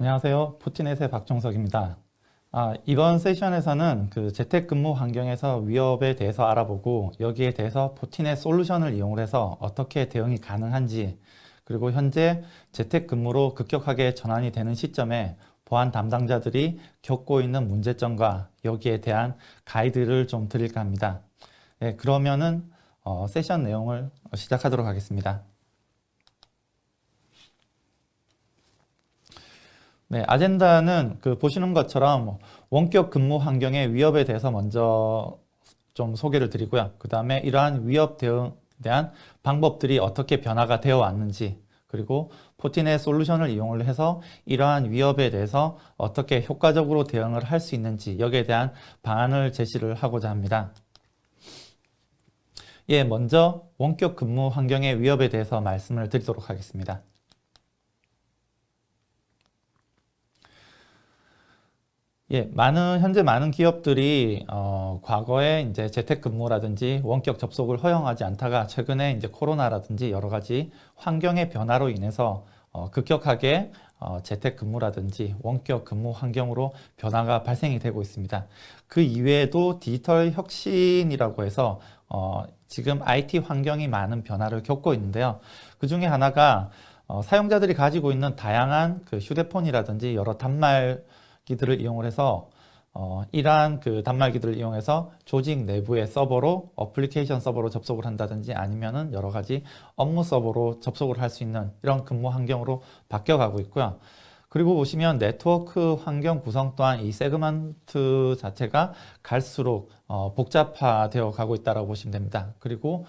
안녕하세요. 포티넷의 박종석입니다. 이번 세션에서는 그 재택근무 환경에서 위협에 대해서 알아보고 여기에 대해서 포티넷 솔루션을 이용해서 어떻게 대응이 가능한지, 그리고 현재 재택근무로 급격하게 전환이 되는 시점에 보안 담당자들이 겪고 있는 문제점과 여기에 대한 가이드를 좀 드릴까 합니다. 네, 그러면은 세션 내용을 시작하도록 하겠습니다. 네, 아젠다는 보시는 것처럼 원격 근무 환경의 위협에 대해서 먼저 좀 소개를 드리고요. 그 다음에 이러한 위협 대응에 대한 방법들이 어떻게 변화가 되어 왔는지, 그리고 포티넷 솔루션을 이용을 해서 이러한 위협에 대해서 어떻게 효과적으로 대응을 할 수 있는지 여기에 대한 방안을 제시를 하고자 합니다. 예, 먼저 원격 근무 환경의 위협에 대해서 말씀을 드리도록 하겠습니다. 예, 현재 많은 기업들이, 과거에 이제 재택근무라든지 원격 접속을 허용하지 않다가 최근에 이제 코로나라든지 여러 가지 환경의 변화로 인해서, 급격하게, 재택근무라든지 원격 근무 환경으로 변화가 발생이 되고 있습니다. 그 이외에도 디지털 혁신이라고 해서, 지금 IT 환경이 많은 변화를 겪고 있는데요. 그 중에 하나가, 사용자들이 가지고 있는 다양한 그 휴대폰이라든지 여러 단말기들을 이용을 해서 이러한 그 단말기들을 이용해서 조직 내부의 서버로 어플리케이션 서버로 접속을 한다든지 아니면은 여러 가지 업무 서버로 접속을 할 수 있는 이런 근무 환경으로 바뀌어가고 있고요. 그리고 보시면 네트워크 환경 구성 또한 이 세그먼트 자체가 갈수록 복잡화되어 가고 있다고 보시면 됩니다. 그리고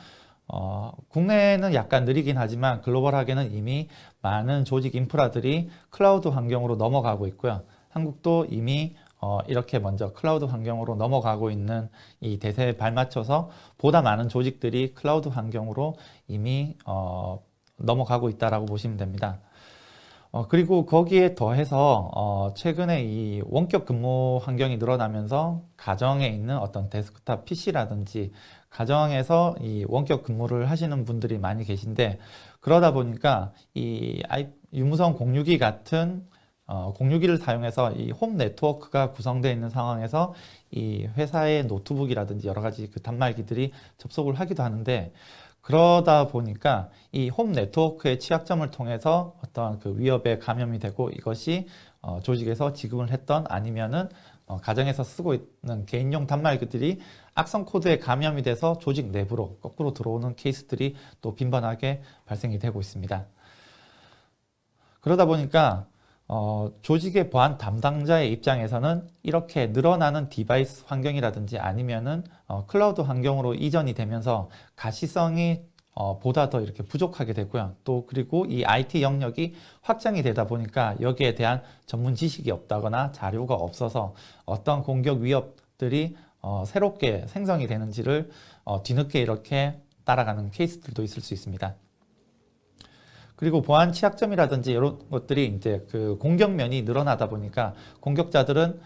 국내는 약간 느리긴 하지만 글로벌하게는 이미 많은 조직 인프라들이 클라우드 환경으로 넘어가고 있고요. 한국도 이미 이렇게 먼저 클라우드 환경으로 넘어가고 있는 이 대세에 발맞춰서 보다 많은 조직들이 클라우드 환경으로 이미 넘어가고 있다라고 보시면 됩니다. 그리고 거기에 더해서 최근에 이 원격 근무 환경이 늘어나면서 가정에 있는 어떤 데스크탑 PC라든지 가정에서 이 원격 근무를 하시는 분들이 많이 계신데, 그러다 보니까 이 유무선 공유기 같은 공유기를 사용해서 이 홈 네트워크가 구성되어 있는 상황에서 이 회사의 노트북이라든지 여러 가지 그 단말기들이 접속을 하기도 하는데, 그러다 보니까 이 홈 네트워크의 취약점을 통해서 어떤 그 위협에 감염이 되고 이것이 조직에서 지급을 했던 아니면은 가정에서 쓰고 있는 개인용 단말기들이 악성 코드에 감염이 돼서 조직 내부로 거꾸로 들어오는 케이스들이 또 빈번하게 발생이 되고 있습니다. 그러다 보니까 조직의 보안 담당자의 입장에서는 이렇게 늘어나는 디바이스 환경이라든지 아니면은 클라우드 환경으로 이전이 되면서 가시성이 보다 더 이렇게 부족하게 되고요. 또 그리고 이 IT 영역이 확장이 되다 보니까 여기에 대한 전문 지식이 없다거나 자료가 없어서 어떤 공격 위협들이 새롭게 생성이 되는지를 뒤늦게 이렇게 따라가는 케이스들도 있을 수 있습니다. 그리고 보안 취약점이라든지 이런 것들이 이제 그 공격면이 늘어나다 보니까 공격자들은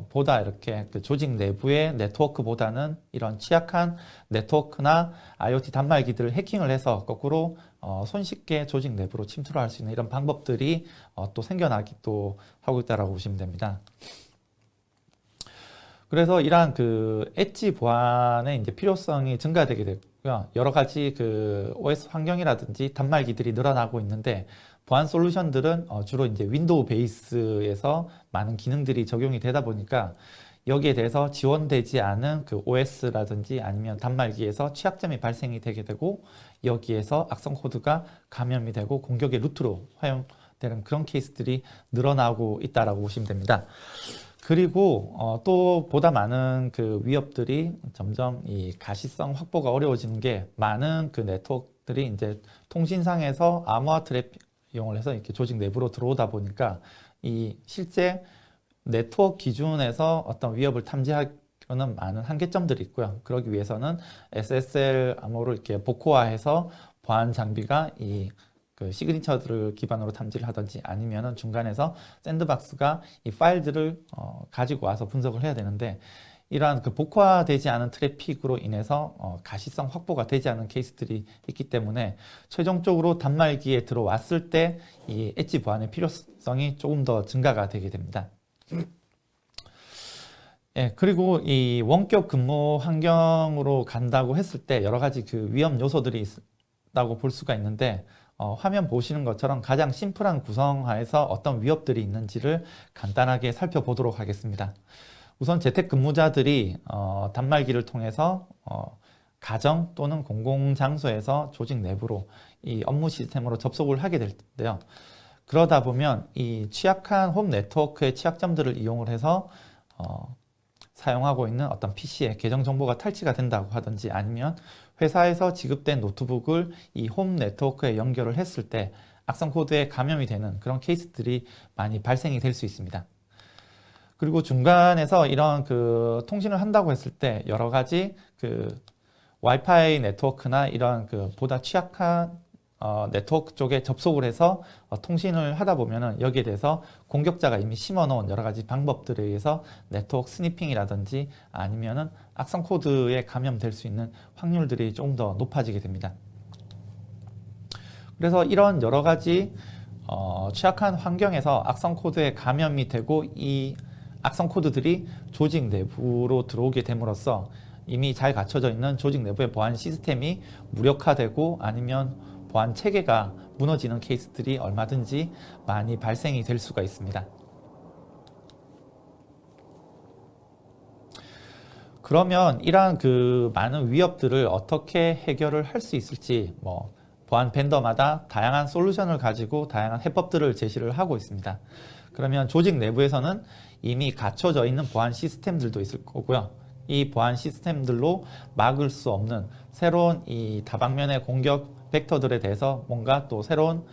보다 이렇게 그 조직 내부의 네트워크보다는 이런 취약한 네트워크나 IoT 단말기들을 해킹을 해서 거꾸로 손쉽게 조직 내부로 침투를 할 수 있는 이런 방법들이 또 생겨나기도 하고 있다라고 보시면 됩니다. 그래서 이러한 그 엣지 보안의 이제 필요성이 증가되게 됐고요. 여러 가지 그 OS 환경이라든지 단말기들이 늘어나고 있는데, 보안 솔루션들은 주로 이제 윈도우 베이스에서 많은 기능들이 적용이 되다 보니까 여기에 대해서 지원되지 않은 그 OS라든지 아니면 단말기에서 취약점이 발생이 되게 되고 여기에서 악성 코드가 감염이 되고 공격의 루트로 활용되는 그런 케이스들이 늘어나고 있다라고 보시면 됩니다. 그리고 또 보다 많은 그 위협들이 점점 이 가시성 확보가 어려워지는 게, 많은 그 네트워크들이 이제 통신상에서 암호화 트래픽 이용을 해서 이렇게 조직 내부로 들어오다 보니까 이 실제 네트워크 기준에서 어떤 위협을 탐지하기는 많은 한계점들이 있고요. 그러기 위해서는 SSL 암호를 이렇게 복호화해서 보안 장비가 그 시그니처들을 기반으로 탐지를 하든지 아니면은 중간에서 샌드박스가 이 파일들을 가지고 와서 분석을 해야 되는데, 이러한 그 복화되지 않은 트래픽으로 인해서 가시성 확보가 되지 않은 케이스들이 있기 때문에 최종적으로 단말기에 들어왔을 때 이 엣지 보안의 필요성이 조금 더 증가가 되게 됩니다. 예, 그리고 이 원격 근무 환경으로 간다고 했을 때 여러 가지 그 위험 요소들이 있다고 볼 수가 있는데 화면 보시는 것처럼 가장 심플한 구성하에서 어떤 위협들이 있는지를 간단하게 살펴보도록 하겠습니다. 우선 재택근무자들이 단말기를 통해서 가정 또는 공공장소에서 조직 내부로 이 업무 시스템으로 접속을 하게 될 텐데요. 그러다 보면 이 취약한 홈 네트워크의 취약점들을 이용을 해서 사용하고 있는 어떤 PC의 계정 정보가 탈취가 된다고 하든지 아니면 회사에서 지급된 노트북을 이 홈 네트워크에 연결을 했을 때 악성 코드에 감염이 되는 그런 케이스들이 많이 발생이 될 수 있습니다. 그리고 중간에서 이런 그 통신을 한다고 했을 때 여러 가지 그 와이파이 네트워크나 이런 그 보다 취약한 네트워크 쪽에 접속을 해서 통신을 하다 보면은 여기에 대해서 공격자가 이미 심어 놓은 여러 가지 방법들에 의해서 네트워크 스니핑이라든지 아니면은 악성 코드에 감염될 수 있는 확률들이 조금 더 높아지게 됩니다. 그래서 이런 여러 가지 취약한 환경에서 악성 코드에 감염이 되고 이 악성 코드들이 조직 내부로 들어오게 됨으로써 이미 잘 갖춰져 있는 조직 내부의 보안 시스템이 무력화되고 아니면 보안 체계가 무너지는 케이스들이 얼마든지 많이 발생이 될 수가 있습니다. 그러면 이러한 그 많은 위협들을 어떻게 해결을 할 수 있을지 보안 벤더마다 다양한 솔루션을 가지고 다양한 해법들을 제시를 하고 있습니다. 그러면 조직 내부에서는 이미 갖춰져 있는 보안 시스템들도 있을 거고요. 이 보안 시스템들로 막을 수 없는 새로운 이 다방면의 공격 벡터들에 대해서 뭔가 또 새로운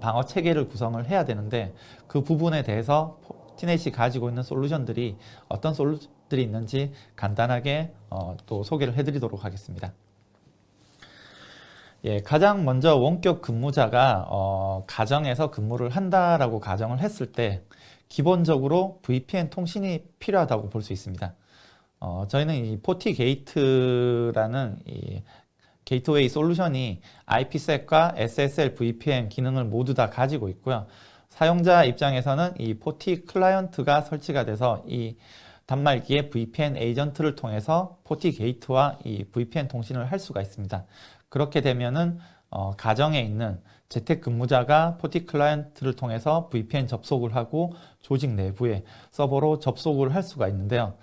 방어 체계를 구성을 해야 되는데 그 부분에 대해서 포티넷이 가지고 있는 솔루션들이 어떤 솔루션들이 있는지 간단하게 또 소개를 해드리도록 하겠습니다. 예, 가장 먼저 원격 근무자가 가정에서 근무를 한다라고 가정을 했을 때 기본적으로 VPN 통신이 필요하다고 볼 수 있습니다. 저희는 이 포티게이트라는 이 게이트웨이 솔루션이 IPsec과 SSL VPN 기능을 모두 다 가지고 있고요. 사용자 입장에서는 이 포티 클라이언트가 설치가 돼서 이 단말기의 VPN 에이전트를 통해서 포티게이트와 이 VPN 통신을 할 수가 있습니다. 그렇게 되면은 가정에 있는 재택근무자가 포티 클라이언트를 통해서 VPN 접속을 하고 조직 내부의 서버로 접속을 할 수가 있는데요.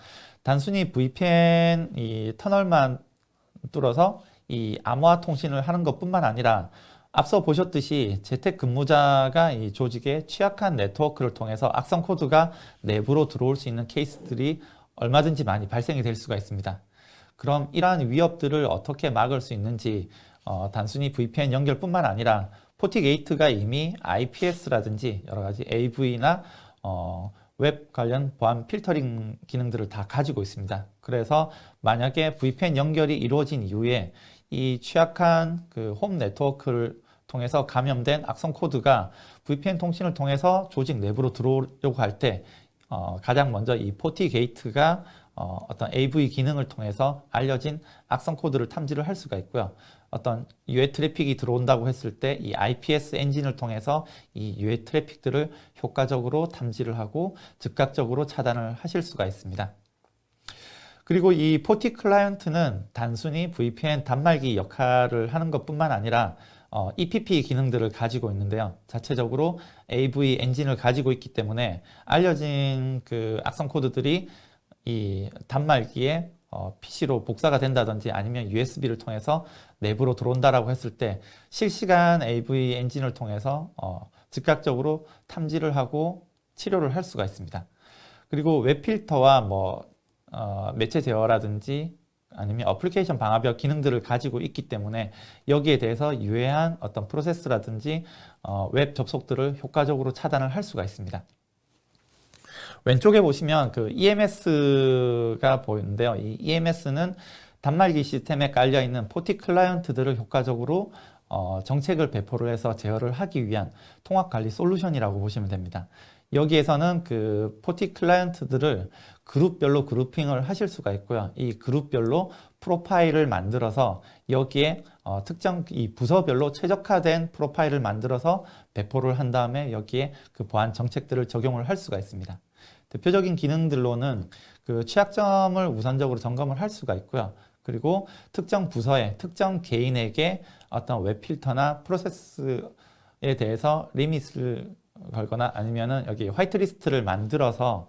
단순히 VPN 이 터널만 뚫어서 이 암호화 통신을 하는 것뿐만 아니라 앞서 보셨듯이 재택근무자가 이 조직의 취약한 네트워크를 통해서 악성 코드가 내부로 들어올 수 있는 케이스들이 얼마든지 많이 발생이 될 수가 있습니다. 그럼 이러한 위협들을 어떻게 막을 수 있는지 단순히 VPN 연결뿐만 아니라 포티게이트가 이미 IPS라든지 여러 가지 AV나 웹 관련 보안 필터링 기능들을 다 가지고 있습니다. 그래서 만약에 VPN 연결이 이루어진 이후에 이 취약한 그 홈 네트워크를 통해서 감염된 악성 코드가 VPN 통신을 통해서 조직 내부로 들어오려고 할 때 가장 먼저 이 포티게이트가 어떤 AV 기능을 통해서 알려진 악성 코드를 탐지를 할 수가 있고요. 어떤 유해 트래픽이 들어온다고 했을 때 이 IPS 엔진을 통해서 이 유해 트래픽들을 효과적으로 탐지를 하고 즉각적으로 차단을 하실 수가 있습니다. 그리고 이 포티 클라이언트는 단순히 VPN 단말기 역할을 하는 것뿐만 아니라 EPP 기능들을 가지고 있는데요. 자체적으로 AV 엔진을 가지고 있기 때문에 알려진 그 악성 코드들이 이 단말기에 PC로 복사가 된다든지 아니면 USB를 통해서 내부로 들어온다라고 했을 때 실시간 AV 엔진을 통해서 즉각적으로 탐지를 하고 치료를 할 수가 있습니다. 그리고 웹 필터와 매체 제어라든지 아니면 어플리케이션 방화벽 기능들을 가지고 있기 때문에 여기에 대해서 유해한 어떤 프로세스라든지 웹 접속들을 효과적으로 차단을 할 수가 있습니다. 왼쪽에 보시면 그 EMS가 보이는데요. 이 EMS는 단말기 시스템에 깔려 있는 포티 클라이언트들을 효과적으로 정책을 배포를 해서 제어를 하기 위한 통합 관리 솔루션이라고 보시면 됩니다. 여기에서는 그 포티 클라이언트들을 그룹별로 그룹핑을 하실 수가 있고요. 이 그룹별로 프로파일을 만들어서 여기에 특정 이 부서별로 최적화된 프로파일을 만들어서 배포를 한 다음에 여기에 그 보안 정책들을 적용을 할 수가 있습니다. 대표적인 기능들로는 그 취약점을 우선적으로 점검을 할 수가 있고요. 그리고 특정 부서에 특정 개인에게 어떤 웹 필터나 프로세스에 대해서 리밋을 걸거나 아니면은 여기 화이트리스트를 만들어서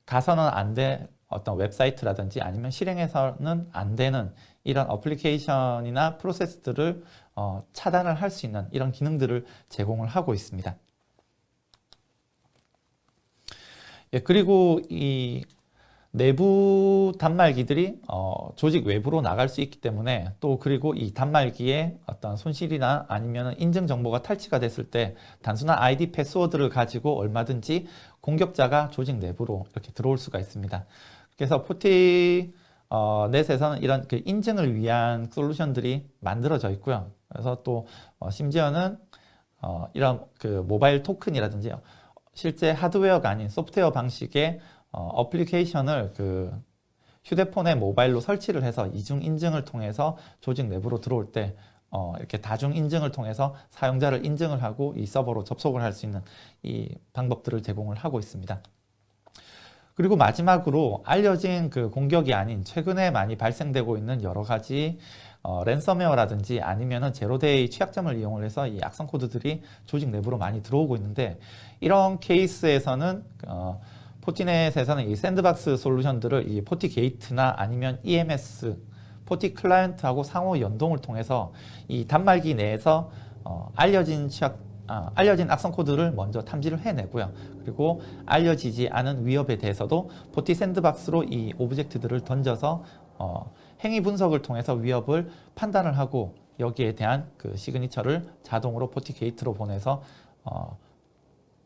가서는 안 돼 어떤 웹사이트라든지 아니면 실행해서는 안 되는 이런 어플리케이션이나 프로세스들을 차단을 할 수 있는 이런 기능들을 제공을 하고 있습니다. 예, 그리고 이 내부 단말기들이 조직 외부로 나갈 수 있기 때문에 또 그리고 이 단말기에 어떤 손실이나 아니면 인증 정보가 탈취가 됐을 때 단순한 아이디 패스워드를 가지고 얼마든지 공격자가 조직 내부로 이렇게 들어올 수가 있습니다. 그래서 포티넷에서는 이런 그 인증을 위한 솔루션들이 만들어져 있고요. 그래서 또 심지어는 이런 그 모바일 토큰이라든지 실제 하드웨어가 아닌 소프트웨어 방식의 어플리케이션을 그 휴대폰에 모바일로 설치를 해서 이중 인증을 통해서 조직 내부로 들어올 때 이렇게 다중 인증을 통해서 사용자를 인증을 하고 이 서버로 접속을 할 수 있는 이 방법들을 제공을 하고 있습니다. 그리고 마지막으로 알려진 그 공격이 아닌 최근에 많이 발생되고 있는 여러 가지 랜섬웨어라든지 아니면은 제로데이 취약점을 이용을 해서 이 악성 코드들이 조직 내부로 많이 들어오고 있는데 이런 케이스에서는 포티넷에서는 이 샌드박스 솔루션들을 이 포티 게이트나 아니면 EMS, 포티 클라이언트하고 상호 연동을 통해서 이 단말기 내에서 알려진 악성 코드를 먼저 탐지를 해내고요. 그리고 알려지지 않은 위협에 대해서도 포티 샌드박스로 이 오브젝트들을 던져서 행위 분석을 통해서 위협을 판단을 하고 여기에 대한 그 시그니처를 자동으로 포티 게이트로 보내서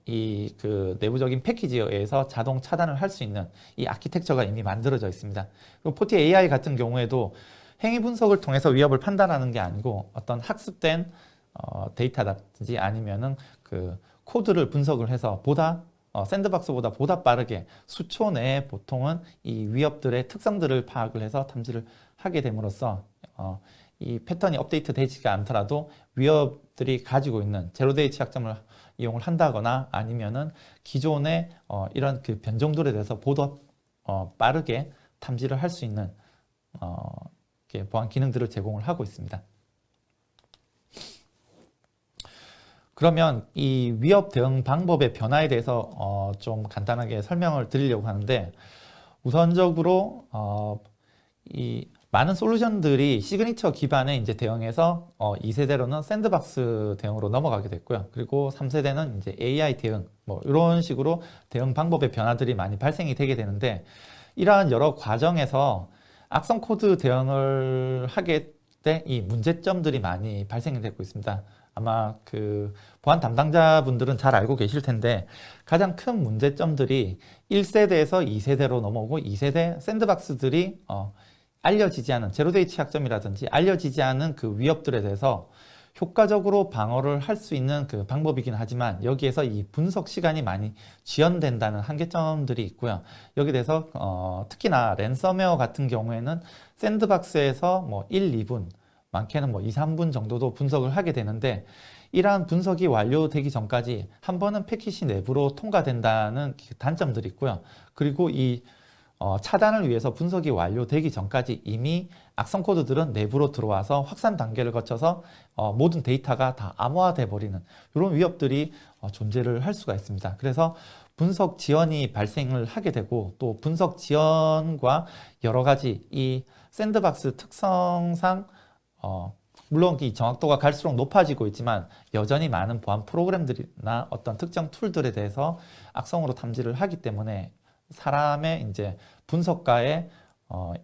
이 그 내부적인 패키지에 의해서 자동 차단을 할 수 있는 이 아키텍처가 이미 만들어져 있습니다. 그리고 포티 AI 같은 경우에도 행위 분석을 통해서 위협을 판단하는 게 아니고 어떤 학습된 데이터라든지 아니면은 그 코드를 분석을 해서 샌드박스보다 보다 빠르게 수초 내에 보통은 이 위협들의 특성들을 파악을 해서 탐지를 하게 됨으로써 이 패턴이 업데이트 되지가 않더라도 위협들이 가지고 있는 제로데이 취약점을 이용을 한다거나 아니면은 기존의 이런 그 변종들에 대해서 보다 빠르게 탐지를 할 수 있는 보안 기능들을 제공을 하고 있습니다. 그러면 이 위협 대응 방법의 변화에 대해서 좀 간단하게 설명을 드리려고 하는데 우선적으로 이 많은 솔루션들이 시그니처 기반의 이제 대응에서 2세대로는 샌드박스 대응으로 넘어가게 됐고요. 그리고 3세대는 이제 AI 대응 뭐 이런 식으로 대응 방법의 변화들이 많이 발생이 되게 되는데 이러한 여러 과정에서 악성 코드 대응을 하게 때 이 문제점들이 많이 발생이 되고 있습니다. 아마 그 보안 담당자분들은 잘 알고 계실 텐데 가장 큰 문제점들이 1세대에서 2세대로 넘어오고 2세대 샌드박스들이 알려지지 않은 제로데이 취약점이라든지 알려지지 않은 그 위협들에 대해서 효과적으로 방어를 할 수 있는 그 방법이긴 하지만 여기에서 이 분석 시간이 많이 지연된다는 한계점들이 있고요. 여기에 대해서 특히나 랜섬웨어 같은 경우에는 샌드박스에서 뭐 1, 2분 많게는 뭐 2, 3분 정도도 분석을 하게 되는데 이러한 분석이 완료되기 전까지 한 번은 패킷이 내부로 통과된다는 단점들이 있고요. 그리고 이 차단을 위해서 분석이 완료되기 전까지 이미 악성 코드들은 내부로 들어와서 확산 단계를 거쳐서 모든 데이터가 다 암호화돼 버리는 이런 위협들이 존재를 할 수가 있습니다. 그래서 분석 지연이 발생을 하게 되고 또 분석 지연과 여러 가지 이 샌드박스 특성상 물론 이 정확도가 갈수록 높아지고 있지만 여전히 많은 보안 프로그램들이나 어떤 특정 툴들에 대해서 악성으로 탐지를 하기 때문에 사람의 이제 분석가의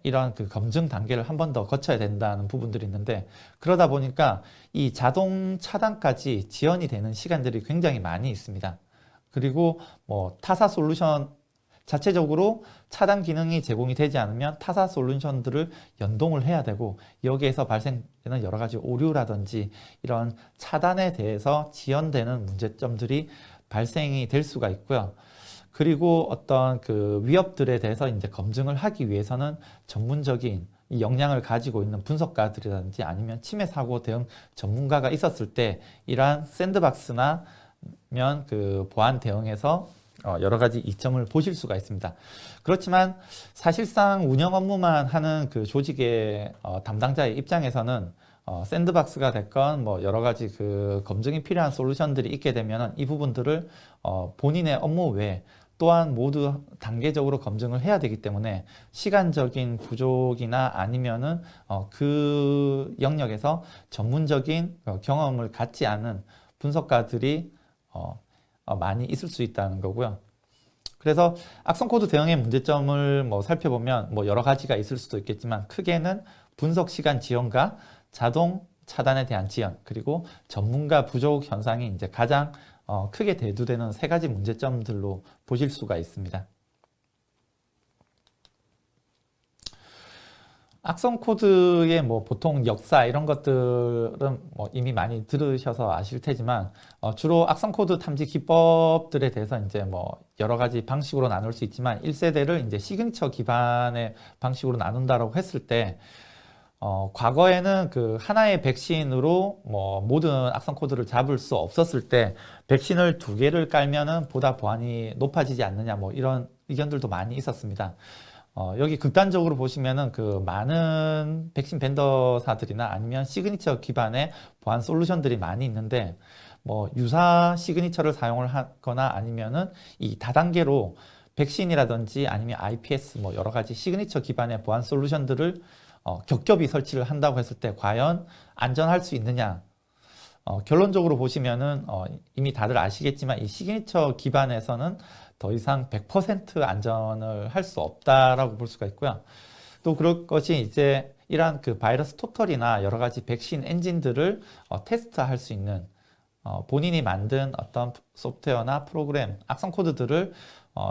이런 그 검증 단계를 한 번 더 거쳐야 된다는 부분들이 있는데 그러다 보니까 이 자동 차단까지 지연이 되는 시간들이 굉장히 많이 있습니다. 그리고 뭐 타사 솔루션 자체적으로 차단 기능이 제공이 되지 않으면 타사 솔루션들을 연동을 해야 되고 여기에서 발생되는 여러 가지 오류라든지 이런 차단에 대해서 지연되는 문제점들이 발생이 될 수가 있고요. 그리고 어떤 그 위협들에 대해서 이제 검증을 하기 위해서는 전문적인 이 역량을 가지고 있는 분석가들이라든지 아니면 침해 사고 대응 전문가가 있었을 때 이러한 샌드박스나 면 그 보안 대응에서 여러 가지 이점을 보실 수가 있습니다. 그렇지만 사실상 운영 업무만 하는 그 조직의 담당자의 입장에서는 샌드박스가 됐건 뭐 여러 가지 그 검증이 필요한 솔루션들이 있게 되면 이 부분들을 본인의 업무 외에 또한 모두 단계적으로 검증을 해야 되기 때문에 시간적인 부족이나 아니면은 그 영역에서 전문적인 경험을 갖지 않은 분석가들이 많이 있을 수 있다는 거고요. 그래서 악성 코드 대응의 문제점을 뭐 살펴보면 뭐 여러 가지가 있을 수도 있겠지만 크게는 분석 시간 지연과 자동 차단에 대한 지연, 그리고 전문가 부족 현상이 이제 가장 크게 대두되는 세 가지 문제점들로 보실 수가 있습니다. 악성 코드의 뭐 보통 역사 이런 것들은 뭐 이미 많이 들으셔서 아실 테지만 주로 악성 코드 탐지 기법들에 대해서 이제 뭐 여러 가지 방식으로 나눌 수 있지만 1세대를 이제 시그니처 기반의 방식으로 나눈다라고 했을 때 과거에는 그 하나의 백신으로 뭐 모든 악성 코드를 잡을 수 없었을 때 백신을 2개를 깔면은 보다 보안이 높아지지 않느냐 뭐 이런 의견들도 많이 있었습니다. 여기 극단적으로 보시면은 그 많은 백신 벤더사들이나 아니면 시그니처 기반의 보안 솔루션들이 많이 있는데 뭐 유사 시그니처를 사용을 하거나 아니면은 이 다단계로 백신이라든지 아니면 IPS 뭐 여러 가지 시그니처 기반의 보안 솔루션들을 겹겹이 설치를 한다고 했을 때 과연 안전할 수 있느냐? 결론적으로 보시면은 이미 다들 아시겠지만 이 시그니처 기반에서는 더 이상 100% 안전을 할 수 없다라고 볼 수가 있고요. 또 그럴 것이 이제 이러한 그 바이러스 토털이나 여러 가지 백신 엔진들을 테스트할 수 있는 본인이 만든 어떤 소프트웨어나 프로그램, 악성 코드들을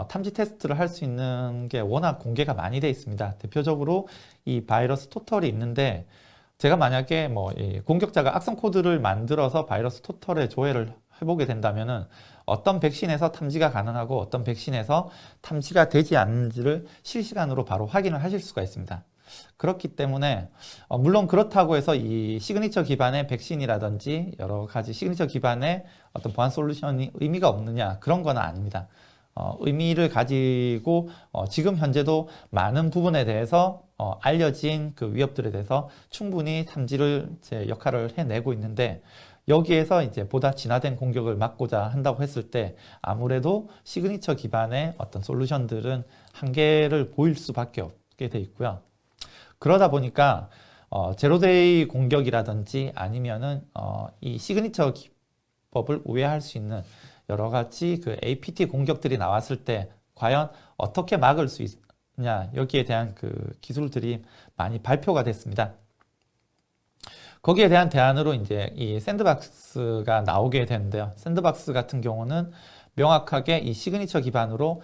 탐지 테스트를 할 수 있는 게 워낙 공개가 많이 되어 있습니다. 대표적으로 이 바이러스 토털이 있는데 제가 만약에 뭐 이 공격자가 악성 코드를 만들어서 바이러스 토털에 조회를 해보게 된다면은 어떤 백신에서 탐지가 가능하고 어떤 백신에서 탐지가 되지 않는지를 실시간으로 바로 확인을 하실 수가 있습니다. 그렇기 때문에 물론 그렇다고 해서 이 시그니처 기반의 백신이라든지 여러 가지 시그니처 기반의 어떤 보안 솔루션이 의미가 없느냐 그런 건 아닙니다. 의미를 가지고 지금 현재도 많은 부분에 대해서 알려진 그 위협들에 대해서 충분히 탐지를 제 역할을 해내고 있는데 여기에서 이제 보다 진화된 공격을 막고자 한다고 했을 때 아무래도 시그니처 기반의 어떤 솔루션들은 한계를 보일 수밖에 없게 돼 있고요. 그러다 보니까 제로데이 공격이라든지 아니면은 이 시그니처 기법을 우회할 수 있는 여러 가지 그 APT 공격들이 나왔을 때 과연 어떻게 막을 수 있냐 여기에 대한 그 기술들이 많이 발표가 됐습니다. 거기에 대한 대안으로 이제 이 샌드박스가 나오게 되는데요. 샌드박스 같은 경우는 명확하게 이 시그니처 기반으로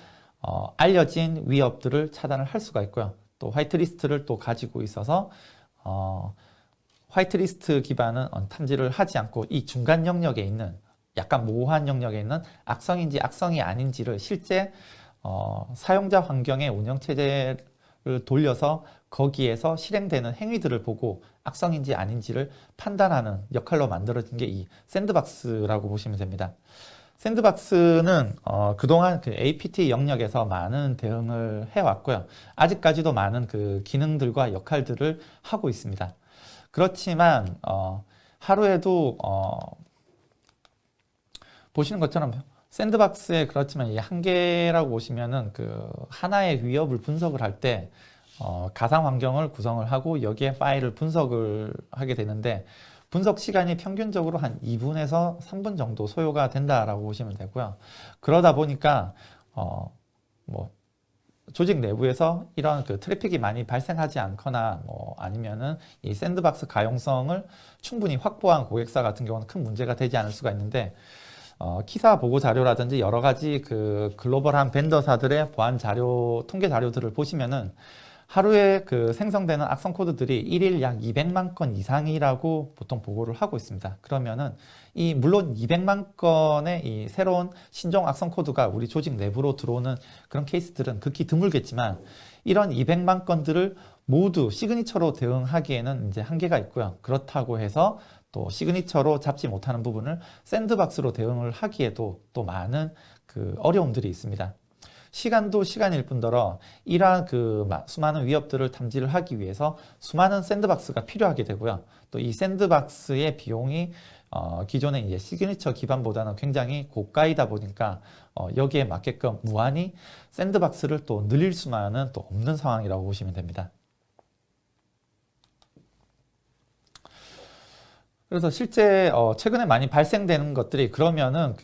알려진 위협들을 차단을 할 수가 있고요. 또 화이트리스트를 또 가지고 있어서 화이트리스트 기반은 탐지를 하지 않고 이 중간 영역에 있는 약간 모호한 영역에 있는 악성인지 악성이 아닌지를 실제 사용자 환경의 운영체제를 돌려서 거기에서 실행되는 행위들을 보고 악성인지 아닌지를 판단하는 역할로 만들어진 게 이 샌드박스라고 보시면 됩니다. 샌드박스는 그동안 그 APT 영역에서 많은 대응을 해왔고요. 아직까지도 많은 그 기능들과 역할들을 하고 있습니다. 그렇지만 하루에도 보시는 것처럼 샌드박스에 그렇지만 이 한계라고 보시면은 그 하나의 위협을 분석을 할 때 가상 환경을 구성을 하고 여기에 파일을 분석을 하게 되는데 분석 시간이 평균적으로 한 2분에서 3분 정도 소요가 된다라고 보시면 되고요. 그러다 보니까 뭐 조직 내부에서 이런 그 트래픽이 많이 발생하지 않거나 뭐 아니면은 이 샌드박스 가용성을 충분히 확보한 고객사 같은 경우는 큰 문제가 되지 않을 수가 있는데 키사 보고 자료라든지 여러 가지 그 글로벌한 벤더사들의 보안 자료, 통계 자료들을 보시면은 하루에 그 생성되는 악성 코드들이 1일 약 200만 건 이상이라고 보통 보고를 하고 있습니다. 그러면은 물론 200만 건의 이 새로운 신종 악성 코드가 우리 조직 내부로 들어오는 그런 케이스들은 극히 드물겠지만, 이런 200만 건들을 모두 시그니처로 대응하기에는 이제 한계가 있고요. 그렇다고 해서 또 시그니처로 잡지 못하는 부분을 샌드박스로 대응을 하기에도 또 많은 그 어려움들이 있습니다. 시간도 시간일 뿐더러 이러한 그 수많은 위협들을 탐지를 하기 위해서 수많은 샌드박스가 필요하게 되고요. 또 이 샌드박스의 비용이 기존의 이제 시그니처 기반보다는 굉장히 고가이다 보니까 여기에 맞게끔 무한히 샌드박스를 또 늘릴 수만은 또 없는 상황이라고 보시면 됩니다. 그래서 실제 최근에 많이 발생되는 것들이, 그러면은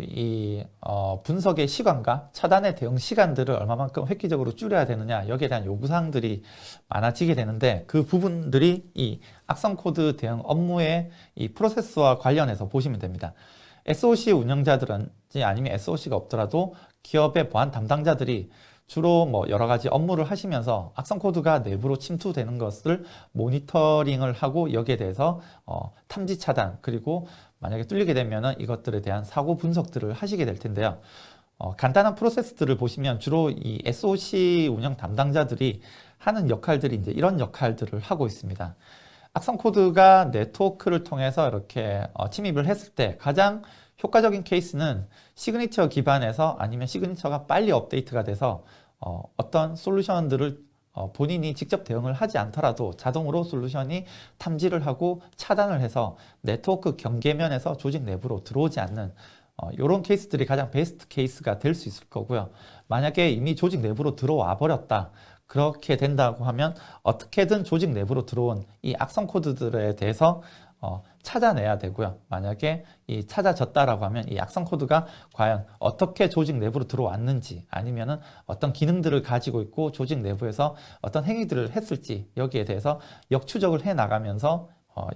분석의 시간과 차단의 대응 시간들을 얼마만큼 획기적으로 줄여야 되느냐, 여기에 대한 요구사항들이 많아지게 되는데, 그 부분들이 이 악성 코드 대응 업무의 이 프로세스와 관련해서 보시면 됩니다. SOC 운영자들은지 아니면 SOC가 없더라도 기업의 보안 담당자들이 주로 뭐 여러 가지 업무를 하시면서 악성 코드가 내부로 침투되는 것을 모니터링을 하고, 여기에 대해서 탐지 차단, 그리고 만약에 뚫리게 되면은 이것들에 대한 사고 분석들을 하시게 될 텐데요. 간단한 프로세스들을 보시면 주로 이 SOC 운영 담당자들이 하는 역할들이 이제 이런 역할들을 하고 있습니다. 악성 코드가 네트워크를 통해서 이렇게 침입을 했을 때 가장 효과적인 케이스는 시그니처 기반에서, 아니면 시그니처가 빨리 업데이트가 돼서 어떤 솔루션들을 본인이 직접 대응을 하지 않더라도 자동으로 솔루션이 탐지를 하고 차단을 해서 네트워크 경계면에서 조직 내부로 들어오지 않는 이런 케이스들이 가장 베스트 케이스가 될 수 있을 거고요. 만약에 이미 조직 내부로 들어와 버렸다, 그렇게 된다고 하면 어떻게든 조직 내부로 들어온 이 악성 코드들에 대해서 찾아내야 되고요. 만약에 이 찾아졌다라고 하면 이 악성 코드가 과연 어떻게 조직 내부로 들어왔는지, 아니면은 어떤 기능들을 가지고 있고 조직 내부에서 어떤 행위들을 했을지, 여기에 대해서 역추적을 해 나가면서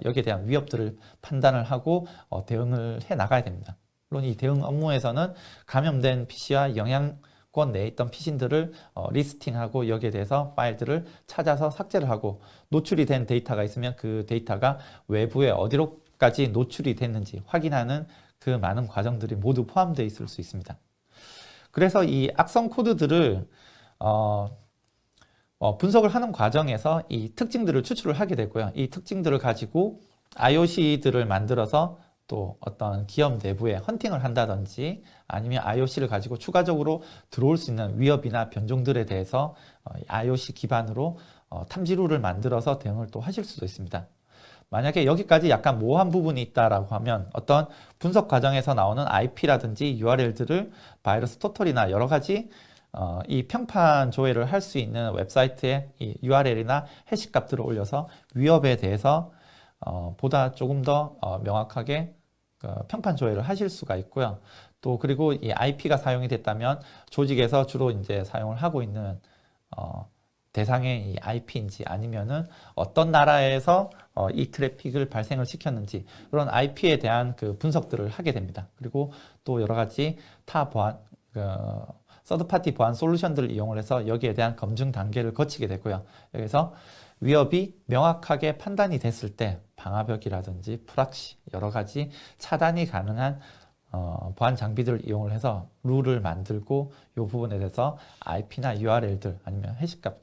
여기에 대한 위협들을 판단을 하고 대응을 해 나가야 됩니다. 물론 이 대응 업무에서는 감염된 PC와 영향권 내에 있던 피신들을 리스팅하고, 여기에 대해서 파일들을 찾아서 삭제를 하고, 노출이 된 데이터가 있으면 그 데이터가 외부에 어디로까지 노출이 됐는지 확인하는 그 많은 과정들이 모두 포함되어 있을 수 있습니다. 그래서 이 악성 코드들을 분석을 하는 과정에서 이 특징들을 추출을 하게 되고요. 이 특징들을 가지고 IOC들을 만들어서 또 어떤 기업 내부에 헌팅을 한다든지, 아니면 IOC를 가지고 추가적으로 들어올 수 있는 위협이나 변종들에 대해서 IOC 기반으로 탐지루를 만들어서 대응을 또 하실 수도 있습니다. 만약에 여기까지 약간 모호한 부분이 있다라고 하면 어떤 분석 과정에서 나오는 IP라든지 URL들을 바이러스 토털이나 여러 가지 이 평판 조회를 할 수 있는 웹사이트에 이 URL이나 해시 값들을 올려서 위협에 대해서 보다 조금 더 명확하게 평판 조회를 하실 수가 있고요. 또 그리고 이 IP가 사용이 됐다면 조직에서 주로 이제 사용을 하고 있는 대상의 이 IP인지, 아니면은 어떤 나라에서 이 트래픽을 발생을 시켰는지, 그런 IP에 대한 그 분석들을 하게 됩니다. 그리고 또 여러 가지 타 보안, 서드파티 보안 솔루션들을 이용을 해서 여기에 대한 검증 단계를 거치게 되고요. 여기서 위협이 명확하게 판단이 됐을 때 방화벽이라든지 프락시, 여러 가지 차단이 가능한 보안 장비들을 이용을 해서 룰을 만들고, 이 부분에 대해서 IP나 URL들 아니면 해시값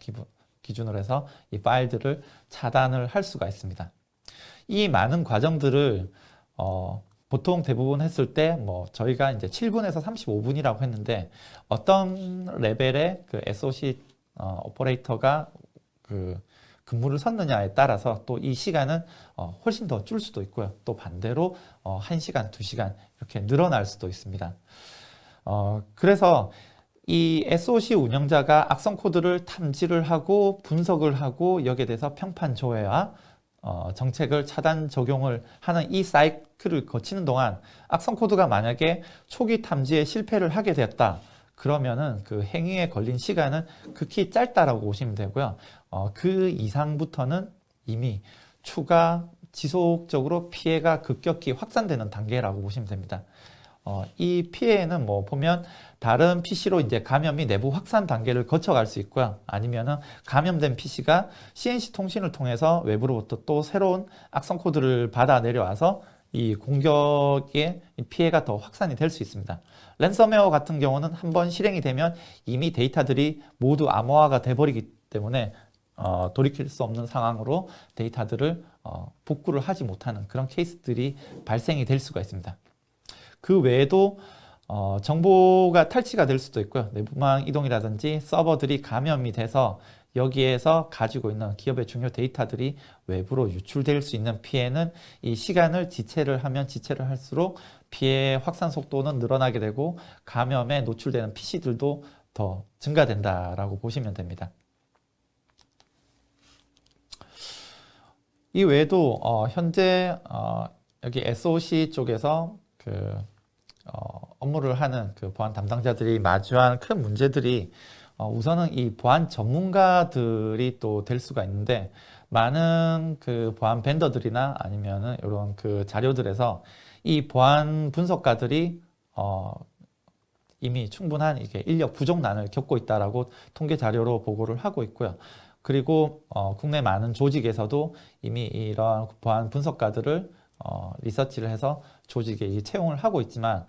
기준으로 해서 이 파일들을 차단을 할 수가 있습니다. 이 많은 과정들을 보통 대부분 했을 때 저희가 이제 7분에서 35분이라고 했는데, 어떤 레벨의 그 SOC 오퍼레이터가 근무를 섰느냐에 따라서 또 이 시간은 훨씬 더 줄 수도 있고요. 또 반대로 1시간, 2시간 이렇게 늘어날 수도 있습니다. 그래서 이 SOC 운영자가 악성 코드를 탐지를 하고 분석을 하고, 여기에 대해서 평판 조회와 정책을 차단 적용을 하는 이 사이클을 거치는 동안 악성 코드가 만약에 초기 탐지에 실패를 하게 되었다, 그러면은 그 행위에 걸린 시간은 극히 짧다라고 보시면 되고요. 그 이상부터는 이미 추가 지속적으로 피해가 급격히 확산되는 단계라고 보시면 됩니다. 이 피해는 뭐 보면 다른 PC로 이제 감염이 내부 확산 단계를 거쳐갈 수 있고요. 아니면은 감염된 PC가 CNC 통신을 통해서 외부로부터 또 새로운 악성 코드를 받아 내려와서 이 공격의 피해가 더 확산이 될 수 있습니다. 랜섬웨어 같은 경우는 한번 실행이 되면 이미 데이터들이 모두 암호화가 돼버리기 때문에 돌이킬 수 없는 상황으로 데이터들을 복구를 하지 못하는 그런 케이스들이 발생이 될 수가 있습니다. 그 외에도 정보가 탈취가 될 수도 있고요. 내부망 이동이라든지 서버들이 감염이 돼서 여기에서 가지고 있는 기업의 중요 데이터들이 외부로 유출될 수 있는 피해는 이 시간을 지체를 하면 지체를 할수록 피해 확산 속도는 늘어나게 되고 감염에 노출되는 PC들도 더 증가된다라고 보시면 됩니다. 이 외에도 현재 여기 SOC 쪽에서 업무를 하는 그 보안 담당자들이 마주한 큰 문제들이 우선은 이 보안 전문가들이 또 될 수가 있는데 많은 그 보안 벤더들이나 아니면은 이런 그 자료들에서 이 보안 분석가들이 이미 충분한 이게 인력 부족난을 겪고 있다라고 통계 자료로 보고를 하고 있고요. 그리고 국내 많은 조직에서도 이미 이런 보안 분석가들을 리서치를 해서 조직에 채용을 하고 있지만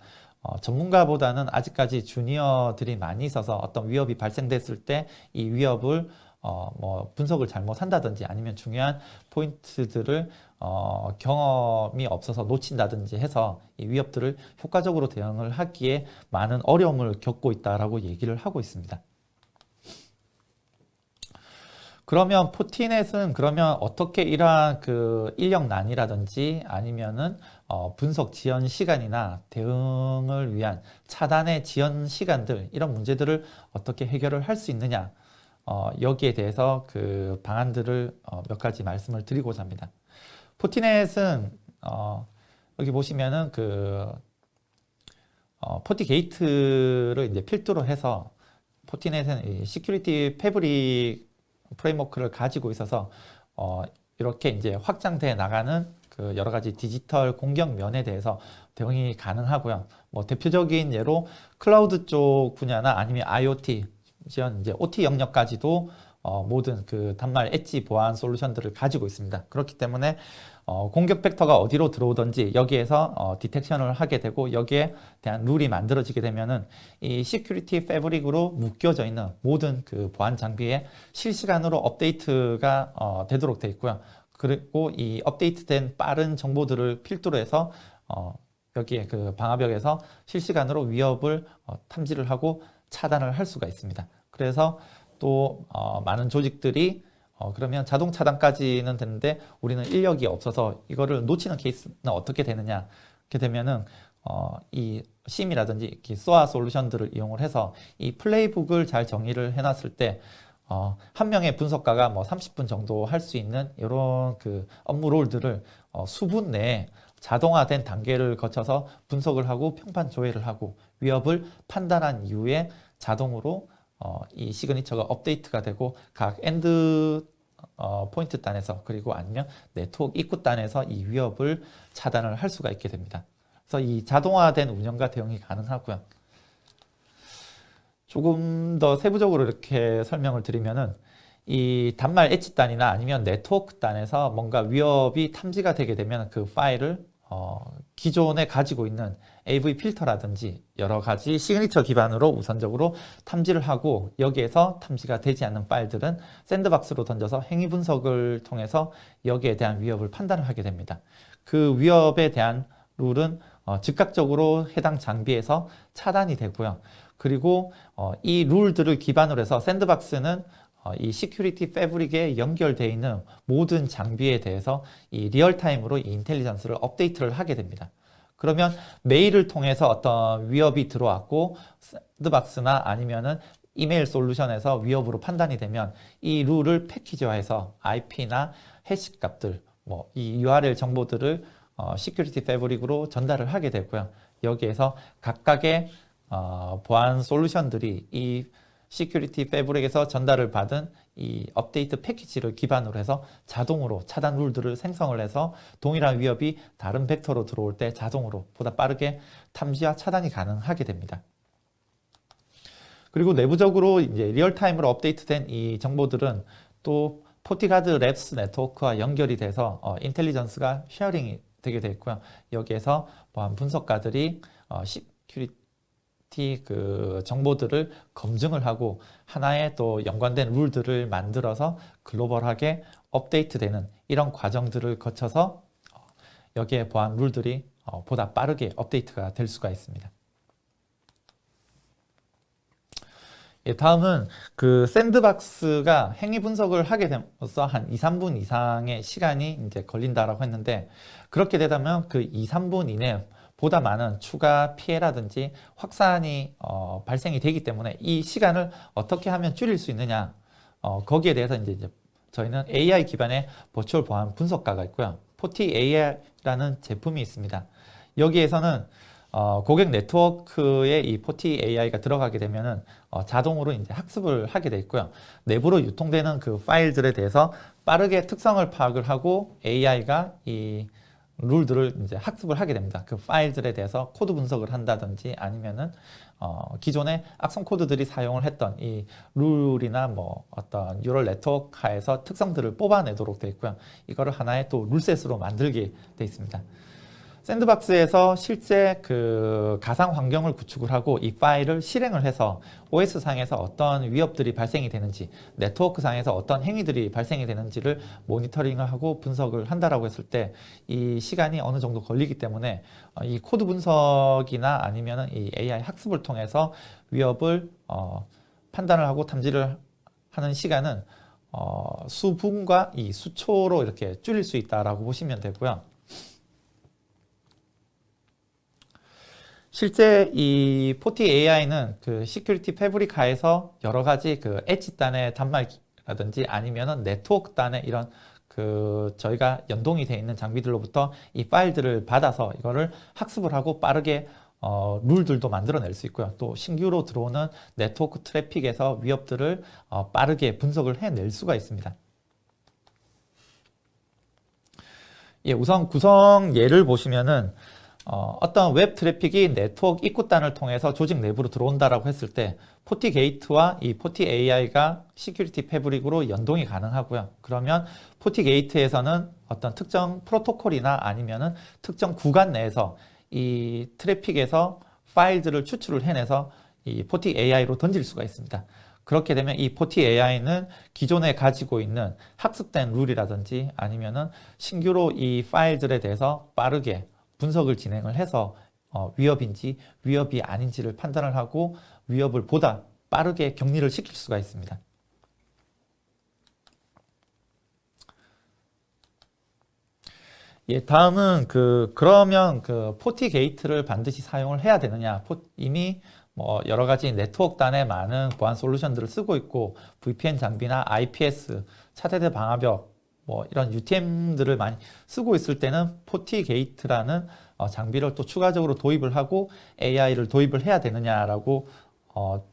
전문가보다는 아직까지 주니어들이 많이 있어서 어떤 위협이 발생됐을 때 이 위협을 뭐 분석을 잘못한다든지 아니면 중요한 포인트들을 경험이 없어서 놓친다든지 해서 이 위협들을 효과적으로 대응을 하기에 많은 어려움을 겪고 있다라고 얘기를 하고 있습니다. 그러면 포티넷은 그러면 어떻게 이러한 그 인력난이라든지 아니면은 분석 지연 시간이나 대응을 위한 차단의 지연 시간들 이런 문제들을 어떻게 해결을 할 수 있느냐 여기에 대해서 그 방안들을 몇 가지 말씀을 드리고자 합니다. 포티넷은 여기 보시면은 그 포티게이트를 이제 필두로 해서 포티넷은 이 시큐리티 패브릭 프레임워크를 가지고 있어서 이렇게 이제 확장돼 나가는 그 여러 가지 디지털 공격 면에 대해서 대응이 가능하고요. 뭐 대표적인 예로 클라우드 쪽 분야나 아니면 IoT, 이제 OT 영역까지도 모든 그 단말 엣지 보안 솔루션들을 가지고 있습니다. 그렇기 때문에 공격 벡터가 어디로 들어오든지 여기에서 디텍션을 하게 되고 여기에 대한 룰이 만들어지게 되면은 이 시큐리티 패브릭으로 묶여져 있는 모든 그 보안 장비에 실시간으로 업데이트가 되도록 되어 있고요. 그리고 이 업데이트된 빠른 정보들을 필두로 해서 여기에 그 방화벽에서 실시간으로 위협을 탐지를 하고 차단을 할 수가 있습니다. 그래서 또 많은 조직들이 그러면 자동 차단까지는 되는데 우리는 인력이 없어서 이거를 놓치는 케이스는 어떻게 되느냐 이렇게 되면은 이 심이라든지 SOA 솔루션들을 이용을 해서 이 플레이북을 잘 정의를 해놨을 때 한 명의 분석가가 뭐 30분 정도 할 수 있는 이런 그 업무 롤들을 수분 내에 자동화된 단계를 거쳐서 분석을 하고 평판 조회를 하고 위협을 판단한 이후에 자동으로 이 시그니처가 업데이트가 되고 각 엔드 포인트 단에서 그리고 아니면 네트워크 입구 단에서 이 위협을 차단을 할 수가 있게 됩니다. 그래서 이 자동화된 운영과 대응이 가능하고요. 조금 더 세부적으로 이렇게 설명을 드리면은 이 단말 엣지 단이나 아니면 네트워크 단에서 뭔가 위협이 탐지가 되게 되면 그 파일을 기존에 가지고 있는 AV 필터라든지 여러 가지 시그니처 기반으로 우선적으로 탐지를 하고 여기에서 탐지가 되지 않는 파일들은 샌드박스로 던져서 행위 분석을 통해서 여기에 대한 위협을 판단을 하게 됩니다. 그 위협에 대한 룰은 즉각적으로 해당 장비에서 차단이 되고요. 그리고 이 룰들을 기반으로 해서 샌드박스는 이 시큐리티 패브릭에 연결되어 있는 모든 장비에 대해서 이 리얼타임으로 이 인텔리전스를 업데이트를 하게 됩니다. 그러면 메일을 통해서 어떤 위협이 들어왔고 샌드박스나 아니면은 이메일 솔루션에서 위협으로 판단이 되면 이 룰을 패키지화해서 IP나 해시 값들, 뭐 이 URL 정보들을 시큐리티 패브릭으로 전달을 하게 되고요. 여기에서 각각의 보안 솔루션들이 이 시큐리티 패브릭에서 전달을 받은 이 업데이트 패키지를 기반으로 해서 자동으로 차단 룰들을 생성을 해서 동일한 위협이 다른 벡터로 들어올 때 자동으로 보다 빠르게 탐지와 차단이 가능하게 됩니다. 그리고 내부적으로 이제 리얼타임으로 업데이트된 이 정보들은 또 포티가드 랩스 네트워크와 연결이 돼서 인텔리전스가 쉐어링이 되게 되어 있고요. 여기에서 보안 분석가들이 시큐리티 그 정보들을 검증을 하고 하나의 또 연관된 룰들을 만들어서 글로벌하게 업데이트되는 이런 과정들을 거쳐서 여기에 보안 룰들이 보다 빠르게 업데이트가 될 수가 있습니다. 예, 다음은 그 샌드박스가 행위 분석을 하게 됨으로써 한 2, 3분 이상의 시간이 이제 걸린다라고 했는데, 그렇게 되다면 그 2, 3분 이내에 보다 많은 추가 피해라든지 확산이 발생이 되기 때문에 이 시간을 어떻게 하면 줄일 수 있느냐, 거기에 대해서 이제 저희는 AI 기반의 버추얼 보안 분석가가 있고요. 포티 AI라는 제품이 있습니다. 여기에서는 고객 네트워크에 이 포티 AI가 들어가게 되면은 자동으로 이제 학습을 하게 돼 있고요. 내부로 유통되는 그 파일들에 대해서 빠르게 특성을 파악을 하고 AI가 이 룰들을 이제 학습을 하게 됩니다. 그 파일들에 대해서 코드 분석을 한다든지 아니면은 기존의 악성 코드들이 사용을 했던 이 룰이나 뭐 어떤 뉴럴 네트워크에서 특성들을 뽑아내도록 되어 있고요. 이거를 하나의 또 룰셋으로 만들게 되어 있습니다. 샌드박스에서 실제 그 가상 환경을 구축을 하고 이 파일을 실행을 해서 OS 상에서 어떤 위협들이 발생이 되는지, 네트워크 상에서 어떤 행위들이 발생이 되는지를 모니터링을 하고 분석을 한다라고 했을 때 이 시간이 어느 정도 걸리기 때문에 이 코드 분석이나 아니면은 이 AI 학습을 통해서 위협을 판단을 하고 탐지를 하는 시간은 수분과 이 수초로 이렇게 줄일 수 있다라고 보시면 되고요. 실제 이 포티 AI는 그 시큐리티 패브릭 하에서 여러 가지 그 엣지 단의 단말기라든지 아니면은 네트워크 단의 이런 그 저희가 연동이 되어 있는 장비들로부터 이 파일들을 받아서 이거를 학습을 하고 빠르게 룰들도 만들어낼 수 있고요. 또 신규로 들어오는 네트워크 트래픽에서 위협들을 빠르게 분석을 해낼 수가 있습니다. 예, 우선 구성 예를 보시면은 어떤 웹 트래픽이 네트워크 입구단을 통해서 조직 내부로 들어온다라고 했을 때 포티 게이트와 이 포티 AI가 시큐리티 패브릭으로 연동이 가능하고요. 그러면 포티 게이트에서는 어떤 특정 프로토콜이나 아니면은 특정 구간 내에서 이 트래픽에서 파일들을 추출을 해내서 이 포티 AI로 던질 수가 있습니다. 그렇게 되면 이 포티 AI는 기존에 가지고 있는 학습된 룰이라든지 아니면은 신규로 이 파일들에 대해서 빠르게 분석을 진행을 해서 위협인지 위협이 아닌지를 판단을 하고 위협을 보다 빠르게 격리를 시킬 수가 있습니다. 예, 다음은 그러면 그 포티 게이트를 반드시 사용을 해야 되느냐? 이미 뭐 여러 가지 네트워크 단에 많은 보안 솔루션들을 쓰고 있고 VPN 장비나 IPS, 차세대 방화벽 뭐 이런 UTM들을 많이 쓰고 있을 때는 포티 게이트라는 장비를 또 추가적으로 도입을 하고 AI를 도입을 해야 되느냐라고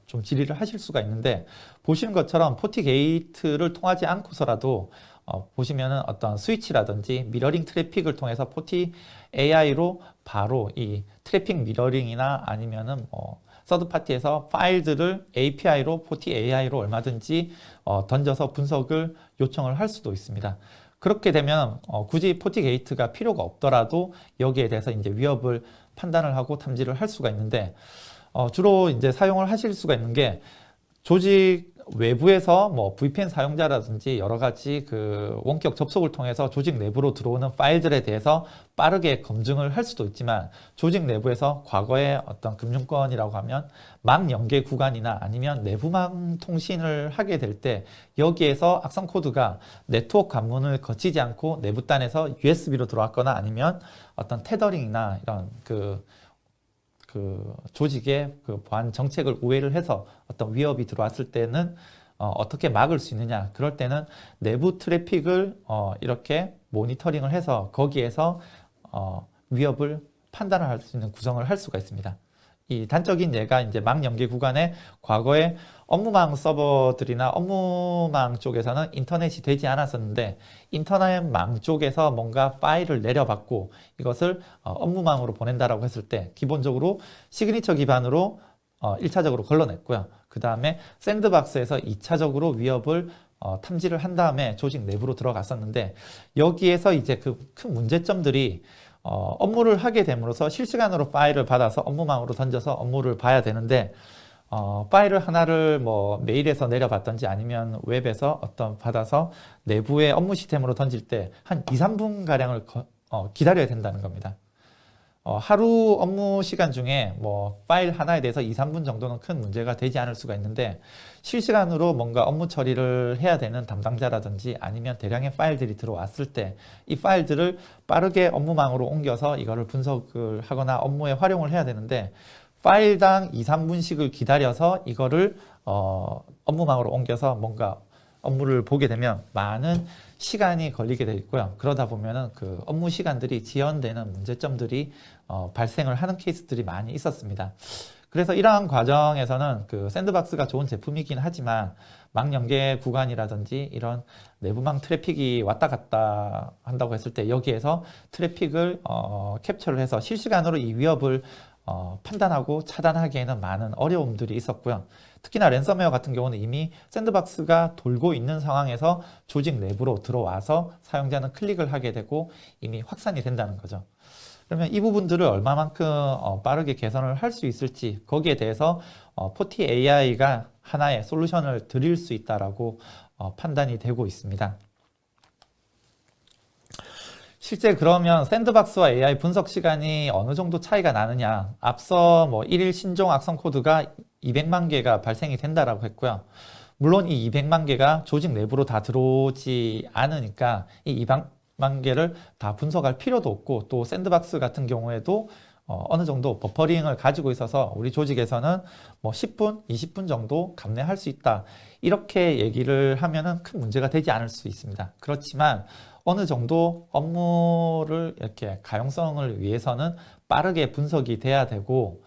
좀 질의를 하실 수가 있는데, 보시는 것처럼 포티 게이트를 통하지 않고서라도 보시면은 어떤 스위치라든지 미러링 트래픽을 통해서 포티 AI로 바로 이 트래픽 미러링이나 아니면은 서드 파티에서 파일들을 API로 포티 AI로 얼마든지 던져서 분석을 요청을 할 수도 있습니다. 그렇게 되면 굳이 포티 게이트가 필요가 없더라도 여기에 대해서 이제 위협을 판단을 하고 탐지를 할 수가 있는데, 주로 이제 사용을 하실 수가 있는 게 조직 외부에서 뭐 VPN 사용자라든지 여러 가지 그 원격 접속을 통해서 조직 내부로 들어오는 파일들에 대해서 빠르게 검증을 할 수도 있지만, 조직 내부에서 과거에 어떤 금융권이라고 하면 망 연계 구간이나 아니면 내부망 통신을 하게 될 때 여기에서 악성 코드가 네트워크 관문을 거치지 않고 내부단에서 USB로 들어왔거나 아니면 어떤 테더링이나 이런 그 조직의 그 보안 정책을 우회를 해서 어떤 위협이 들어왔을 때는 어떻게 막을 수 있느냐. 그럴 때는 내부 트래픽을 이렇게 모니터링을 해서 거기에서 위협을 판단을 할 수 있는 구성을 할 수가 있습니다. 이 단적인 예가 이제 망 연계 구간에 과거에 업무망 서버들이나 업무망 쪽에서는 인터넷이 되지 않았었는데 인터넷망 쪽에서 뭔가 파일을 내려받고 이것을 업무망으로 보낸다라고 했을 때 기본적으로 시그니처 기반으로 1차적으로 걸러냈고요. 그 다음에 샌드박스에서 2차적으로 위협을 탐지를 한 다음에 조직 내부로 들어갔었는데 여기에서 이제 그 큰 문제점들이 업무를 하게 됨으로써 실시간으로 파일을 받아서 업무망으로 던져서 업무를 봐야 되는데 파일을 하나를 뭐 메일에서 내려받던지 아니면 웹에서 어떤 받아서 내부의 업무 시스템으로 던질 때 한 2, 3분 가량을 기다려야 된다는 겁니다. 하루 업무 시간 중에 뭐 파일 하나에 대해서 2, 3분 정도는 큰 문제가 되지 않을 수가 있는데 실시간으로 뭔가 업무 처리를 해야 되는 담당자라든지 아니면 대량의 파일들이 들어왔을 때 이 파일들을 빠르게 업무망으로 옮겨서 이거를 분석을 하거나 업무에 활용을 해야 되는데 파일당 2, 3분씩을 기다려서 이거를 업무망으로 옮겨서 뭔가 업무를 보게 되면 많은 시간이 걸리게 돼 있고요. 그러다 보면은 그 업무 시간들이 지연되는 문제점들이 발생을 하는 케이스들이 많이 있었습니다. 그래서 이러한 과정에서는 그 샌드박스가 좋은 제품이긴 하지만 망 연계 구간이라든지 이런 내부망 트래픽이 왔다 갔다 한다고 했을 때 여기에서 트래픽을 캡처를 해서 실시간으로 이 위협을 판단하고 차단하기에는 많은 어려움들이 있었고요. 특히나 랜섬웨어 같은 경우는 이미 샌드박스가 돌고 있는 상황에서 조직 내부로 들어와서 사용자는 클릭을 하게 되고 이미 확산이 된다는 거죠. 그러면 이 부분들을 얼마만큼 빠르게 개선을 할 수 있을지 거기에 대해서 포티 AI가 하나의 솔루션을 드릴 수 있다라고 판단이 되고 있습니다. 실제 그러면 샌드박스와 AI 분석 시간이 어느 정도 차이가 나느냐. 앞서 뭐 1일 신종 악성 코드가 200만 개가 발생이 된다라고 했고요. 물론 이 200만 개가 조직 내부로 다 들어오지 않으니까 이 200만 개를 다 분석할 필요도 없고 또 샌드박스 같은 경우에도 어느 정도 버퍼링을 가지고 있어서 우리 조직에서는 뭐 10분, 20분 정도 감내할 수 있다. 이렇게 얘기를 하면은 큰 문제가 되지 않을 수 있습니다. 그렇지만 어느 정도 업무를 이렇게 가용성을 위해서는 빠르게 분석이 돼야 되고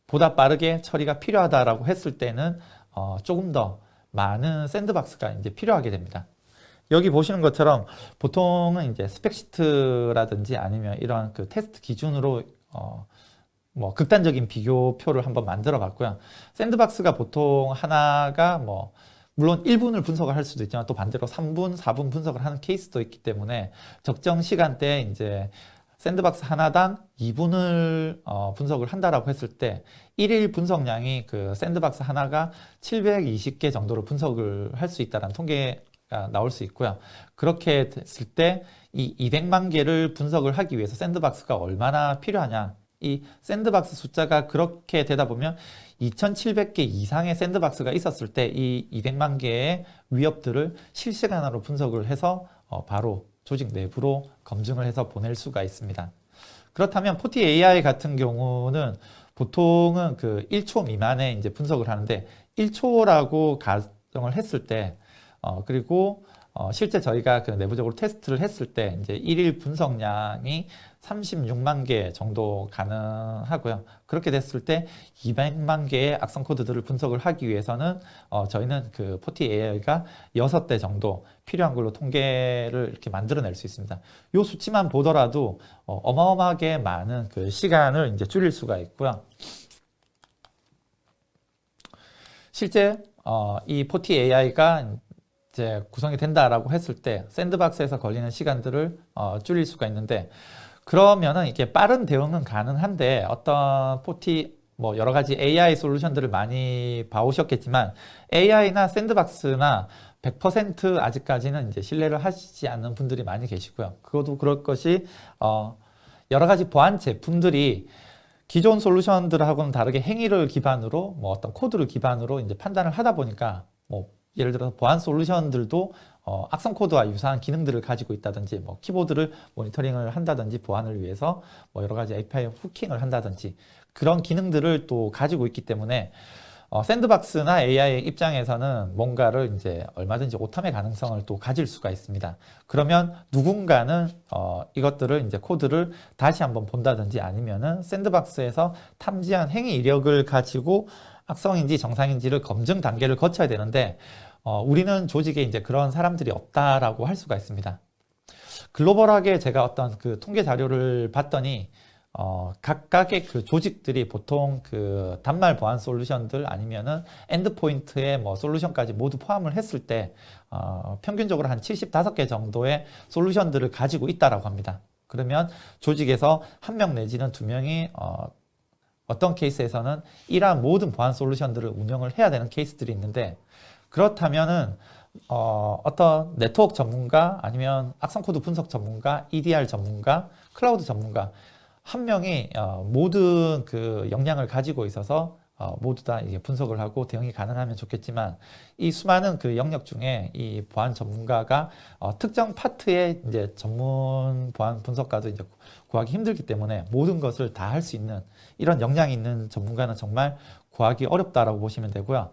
보다 빠르게 처리가 필요하다라고 했을 때는 조금 더 많은 샌드박스가 이제 필요하게 됩니다. 여기 보시는 것처럼 보통은 이제 스펙시트라든지 아니면 이런 그 테스트 기준으로 뭐 극단적인 비교표를 한번 만들어 봤고요. 샌드박스가 보통 하나가 뭐 물론 1분을 분석을 할 수도 있지만 또 반대로 3분, 4분 분석을 하는 케이스도 있기 때문에 적정 시간대에 이제 샌드박스 하나당 2분을 분석을 한다라고 했을 때 1일 분석량이 그 샌드박스 하나가 720개 정도로 분석을 할 수 있다는 통계가 나올 수 있고요. 그렇게 됐을 때 이 200만 개를 분석을 하기 위해서 샌드박스가 얼마나 필요하냐. 이 샌드박스 숫자가 그렇게 되다 보면 2700개 이상의 샌드박스가 있었을 때 이 200만 개의 위협들을 실시간으로 분석을 해서 바로 조직 내부로 검증을 해서 보낼 수가 있습니다. 그렇다면 포티 AI 같은 경우는 보통은 그 1초 미만에 이제 분석을 하는데 1초라고 가정을 했을 때 그리고 실제 저희가 그 내부적으로 테스트를 했을 때 이제 1일 분석량이 36만 개 정도 가능하고요. 그렇게 됐을 때 200만 개의 악성 코드들을 분석을 하기 위해서는 저희는 그 포티 AI가 6대 정도 필요한 걸로 통계를 이렇게 만들어낼 수 있습니다. 이 수치만 보더라도 어마어마하게 많은 그 시간을 이제 줄일 수가 있고요. 실제 이 포티 AI가 이제 구성이 된다라고 했을 때 샌드박스에서 걸리는 시간들을 줄일 수가 있는데 그러면은 이게 빠른 대응은 가능한데 어떤 포티 뭐 여러 가지 AI 솔루션들을 많이 봐오셨겠지만 AI나 샌드박스나 100% 아직까지는 이제 신뢰를 하시지 않는 분들이 많이 계시고요. 그것도 그럴 것이 여러 가지 보안 제품들이 기존 솔루션들하고는 다르게 행위를 기반으로 뭐 어떤 코드를 기반으로 이제 판단을 하다 보니까 뭐 예를 들어서 보안 솔루션들도 악성 코드와 유사한 기능들을 가지고 있다든지 뭐 키보드를 모니터링을 한다든지 보안을 위해서 뭐 여러 가지 API 후킹을 한다든지 그런 기능들을 또 가지고 있기 때문에 샌드박스나 AI 입장에서는 뭔가를 이제 얼마든지 오탐의 가능성을 또 가질 수가 있습니다. 그러면 누군가는 이것들을 이제 코드를 다시 한번 본다든지 아니면은 샌드박스에서 탐지한 행위 이력을 가지고 악성인지 정상인지를 검증 단계를 거쳐야 되는데 우리는 조직에 이제 그런 사람들이 없다라고 할 수가 있습니다. 글로벌하게 제가 어떤 그 통계 자료를 봤더니 각각의 그 조직들이 보통 그 단말 보안 솔루션들 아니면은 엔드포인트의 뭐 솔루션까지 모두 포함을 했을 때 평균적으로 한 75개 정도의 솔루션들을 가지고 있다라고 합니다. 그러면 조직에서 한 명 내지는 두 명이 어떤 케이스에서는 이러한 모든 보안 솔루션들을 운영을 해야 되는 케이스들이 있는데, 그렇다면은 어떤 네트워크 전문가 아니면 악성 코드 분석 전문가, EDR 전문가, 클라우드 전문가 한 명이 모든 그 역량을 가지고 있어서 모두 다 이제 분석을 하고 대응이 가능하면 좋겠지만, 이 수많은 그 영역 중에 이 보안 전문가가 특정 파트의 이제 전문 보안 분석가도 이제 구하기 힘들기 때문에 모든 것을 다 할 수 있는 이런 역량이 있는 전문가는 정말 구하기 어렵다라고 보시면 되고요.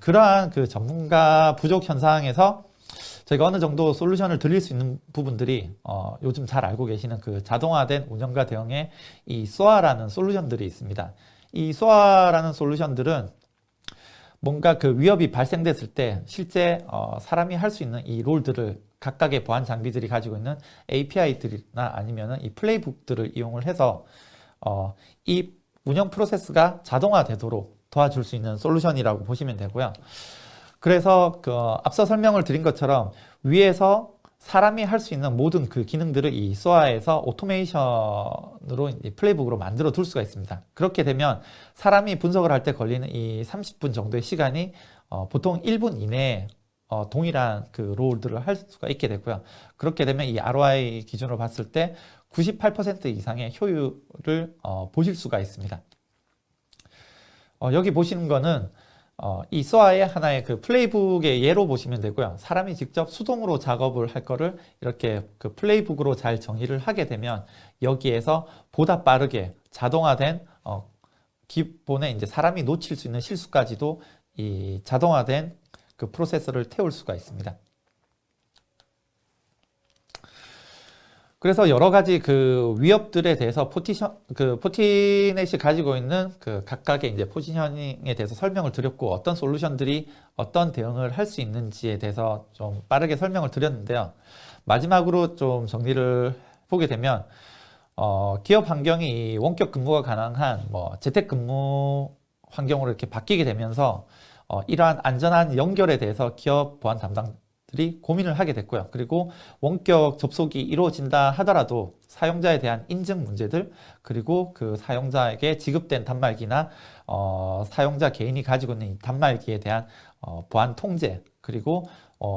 그러한 그 전문가 부족 현상에서 저희가 어느 정도 솔루션을 드릴 수 있는 부분들이 요즘 잘 알고 계시는 그 자동화된 운영과 대응의 이 SOA라는 솔루션들이 있습니다. 이 SOA라는 솔루션들은 뭔가 그 위협이 발생됐을 때 실제 사람이 할 수 있는 이 롤들을 각각의 보안 장비들이 가지고 있는 API들이나 아니면은 이 플레이북들을 이용을 해서 이 운영 프로세스가 자동화되도록 도와줄 수 있는 솔루션이라고 보시면 되고요. 그래서 그 앞서 설명을 드린 것처럼 위에서 사람이 할 수 있는 모든 그 기능들을 이 SOA에서 오토메이션으로 플레이북으로 만들어 둘 수가 있습니다. 그렇게 되면 사람이 분석을 할 때 걸리는 이 30분 정도의 시간이 보통 1분 이내에 동일한 그 롤들을 할 수가 있게 되고요. 그렇게 되면 이 ROI 기준으로 봤을 때 98% 이상의 효율을 보실 수가 있습니다. 여기 보시는 거는 이 SOA의 하나의 그 플레이북의 예로 보시면 되고요. 사람이 직접 수동으로 작업을 할 거를 이렇게 그 플레이북으로 잘 정의를 하게 되면 여기에서 보다 빠르게 자동화된 기본에 이제 사람이 놓칠 수 있는 실수까지도 이 자동화된 그 프로세서를 태울 수가 있습니다. 그래서 여러 가지 그 위협들에 대해서 포티넷이 가지고 있는 그 각각의 이제 포지셔닝에 대해서 설명을 드렸고, 어떤 솔루션들이 어떤 대응을 할 수 있는지에 대해서 좀 빠르게 설명을 드렸는데요. 마지막으로 좀 정리를 보게 되면, 기업 환경이 원격 근무가 가능한 뭐 재택근무 환경으로 이렇게 바뀌게 되면서 이러한 안전한 연결에 대해서 기업 보안 담당들이 고민을 하게 됐고요. 그리고 원격 접속이 이루어진다 하더라도 사용자에 대한 인증 문제들, 그리고 그 사용자에게 지급된 단말기나 사용자 개인이 가지고 있는 이 단말기에 대한 보안 통제, 그리고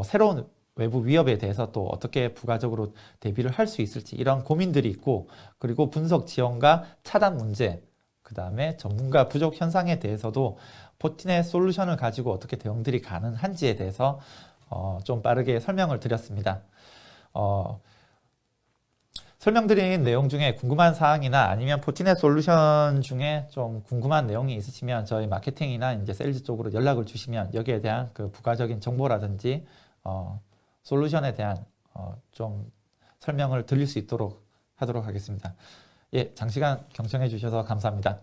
새로운 외부 위협에 대해서 또 어떻게 부가적으로 대비를 할 수 있을지, 이런 고민들이 있고, 그리고 분석 지원과 차단 문제, 그 다음에 전문가 부족 현상에 대해서도 포티넷 솔루션을 가지고 어떻게 대응들이 가능한지에 대해서 좀 빠르게 설명을 드렸습니다. 설명드린 내용 중에 궁금한 사항이나 아니면 포티넷 솔루션 중에 좀 궁금한 내용이 있으시면 저희 마케팅이나 이제 세일즈 쪽으로 연락을 주시면 여기에 대한 그 부가적인 정보라든지 솔루션에 대한 좀 설명을 드릴 수 있도록 하도록 하겠습니다. 예, 장시간 경청해 주셔서 감사합니다.